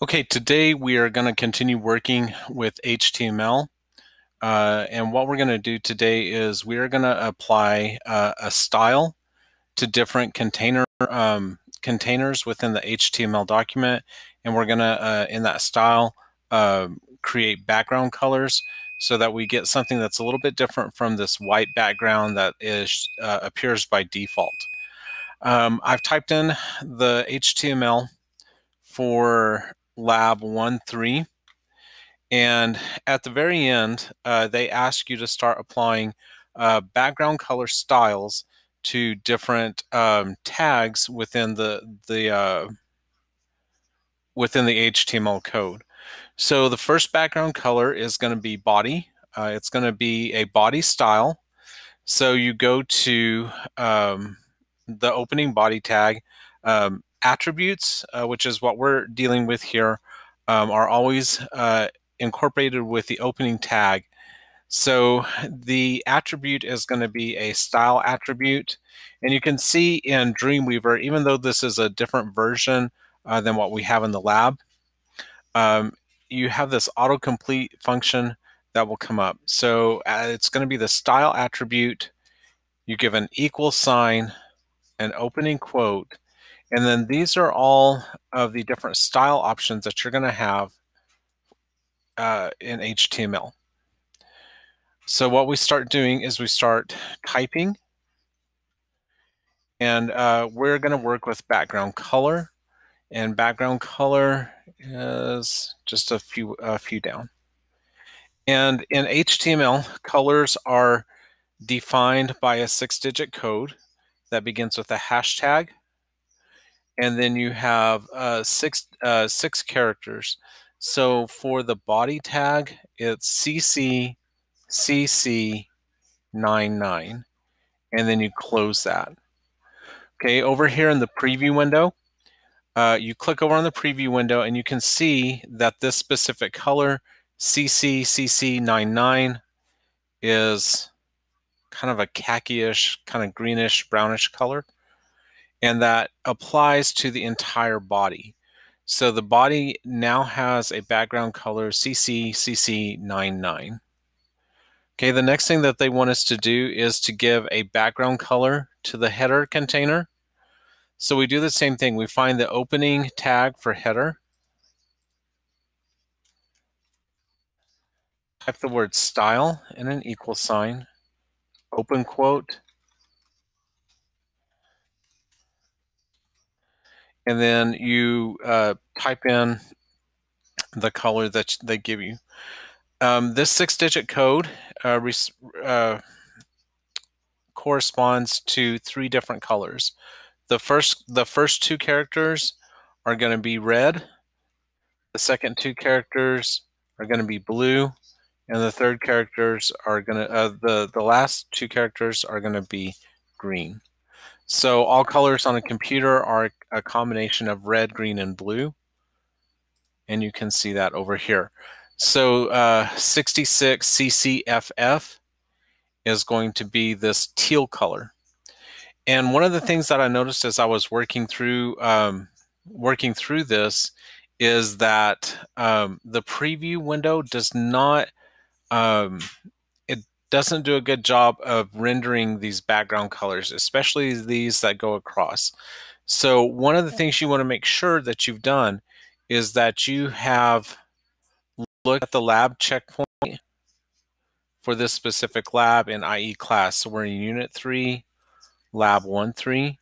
Okay, today we are going to continue working with HTML. And what we're going to do today is we are going to apply a style to different containers within the HTML document. And we're going to, in that style, create background colors so that we get something that's a little bit different from this white background that appears by default. I've typed in the HTML for lab 1.3. And at the very end, they ask you to start applying background color styles to different tags within within the HTML code. So the first background color is going to be body. It's going to be a body style. So you go to the opening body tag. Attributes, which is what we're dealing with here, are always incorporated with the opening tag. So the attribute is going to be a style attribute. And you can see in Dreamweaver, even though this is a different version than what we have in the lab, you have this autocomplete function that will come up. So it's going to be the style attribute. You give an equal sign, an opening quote, and then these are all of the different style options that you're going to have in HTML. So what we start doing is we start typing, and we're going to work with background color, and background color is just a few down. And in HTML, colors are defined by a 6-digit code that begins with a hashtag, and then you have six characters. So for the body tag, it's CC99, and then you close that. Okay, over here in the preview window, you click over on the preview window, and you can see that this specific color, CC99, is kind of a khaki-ish, kind of greenish, brownish color. And that applies to the entire body. So the body now has a background color CC99. Okay, the next thing that they want us to do is to give a background color to the header container. So we do the same thing. We find the opening tag for header, type the word style and an equal sign, open quote, and then you type in the color that they give you. This 6-digit code corresponds to 3 different colors. The first 2 characters are going to be red. The second 2 characters are going to be blue, and the third characters are going to the last 2 characters are going to be green. So all colors on a computer are a combination of red, green, and blue, and you can see that over here. So 66 CCFF is going to be this teal color. And one of the things that I noticed as I was working through this is that the preview window does not it doesn't do a good job of rendering these background colors, especially these that go across. So one of the things you want to make sure that you've done is that you have looked at the lab checkpoint for this specific lab in IE class. So we're in Unit 3, Lab 1.3.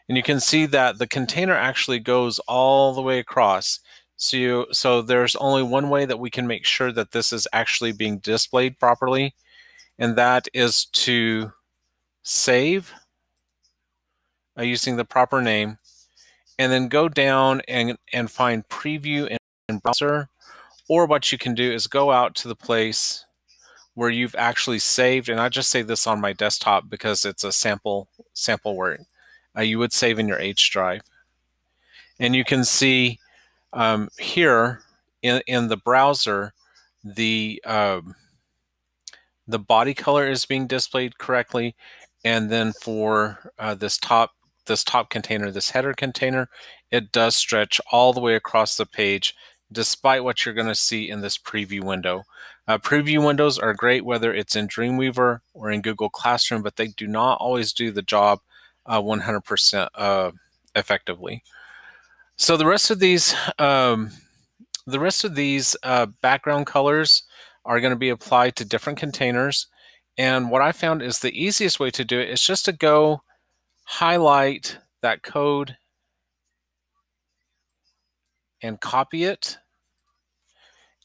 And you can see that the container actually goes all the way across. So there's only one way that we can make sure that this is actually being displayed properly, and that is to save using the proper name, and then go down and find preview in browser. Or what you can do is go out to the place where you've actually saved, and I just save this on my desktop because it's a sample work. You would save in your H drive. And you can see here in the browser, the body color is being displayed correctly, and then for this top container, this header container, it does stretch all the way across the page despite what you're going to see in this preview window. Preview windows are great whether it's in Dreamweaver or in Google Classroom, but they do not always do the job 100% effectively. So the rest of these background colors are going to be applied to different containers. And what I found is the easiest way to do it is just to go highlight that code and copy it,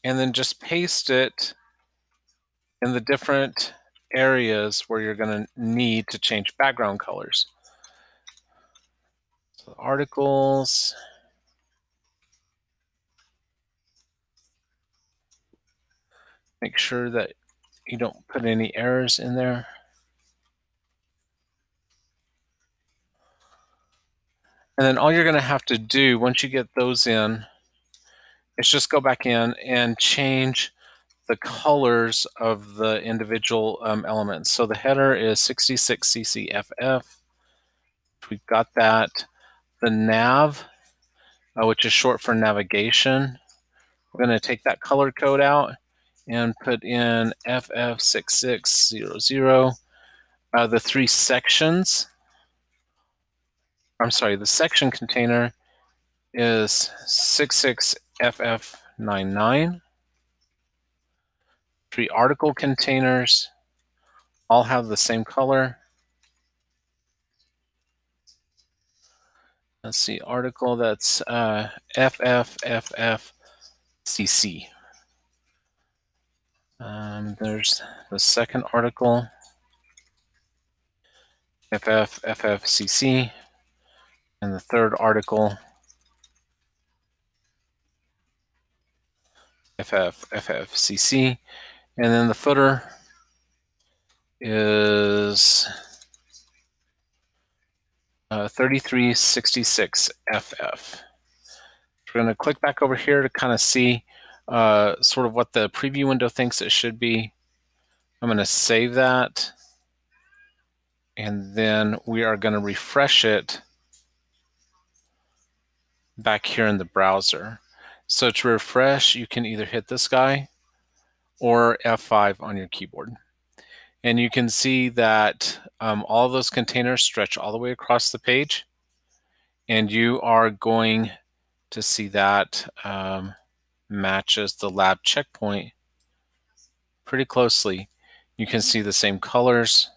and then just paste it in the different areas where you're going to need to change background colors. So articles, make sure that you don't put any errors in there. And then all you're going to have to do once you get those in is just go back in and change the colors of the individual elements. So the header is 66CCFF. We've got that. The nav, which is short for navigation, we're going to take that color code out and put in FF6600. The three sections, I'm sorry, the section container is 66FF99. Three article containers all have the same color. Let's see, article, that's FFFFCC. There's the second article, FFFFCC, and the third article, FFFFCC, and then the footer is 3366FF. We're going to click back over here to kind of see sort of what the preview window thinks it should be. I'm going to save that, and then we are going to refresh it back here in the browser. So to refresh, you can either hit this guy or F5 on your keyboard. And you can see that all of those containers stretch all the way across the page. And you are going to see that matches the lab checkpoint pretty closely. You can see the same colors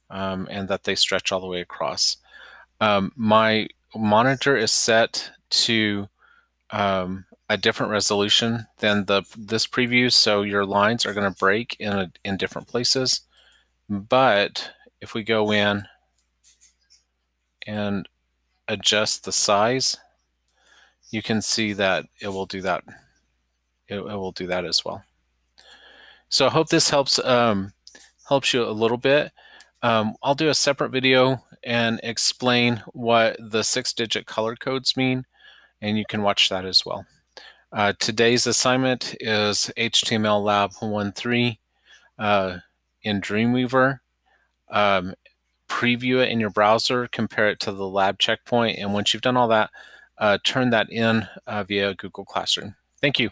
and that they stretch all the way across. My monitor is set to a different resolution than this preview, so your lines are going to break in different places. But if we go in and adjust the size, you can see that it will do that. It will do that as well. So I hope this helps you a little bit. I'll do a separate video and explain what the 6-digit color codes mean, and you can watch that as well. Today's assignment is HTML Lab 1.3 in Dreamweaver. Preview it in your browser, compare it to the lab checkpoint, and once you've done all that, turn that in via Google Classroom. Thank you.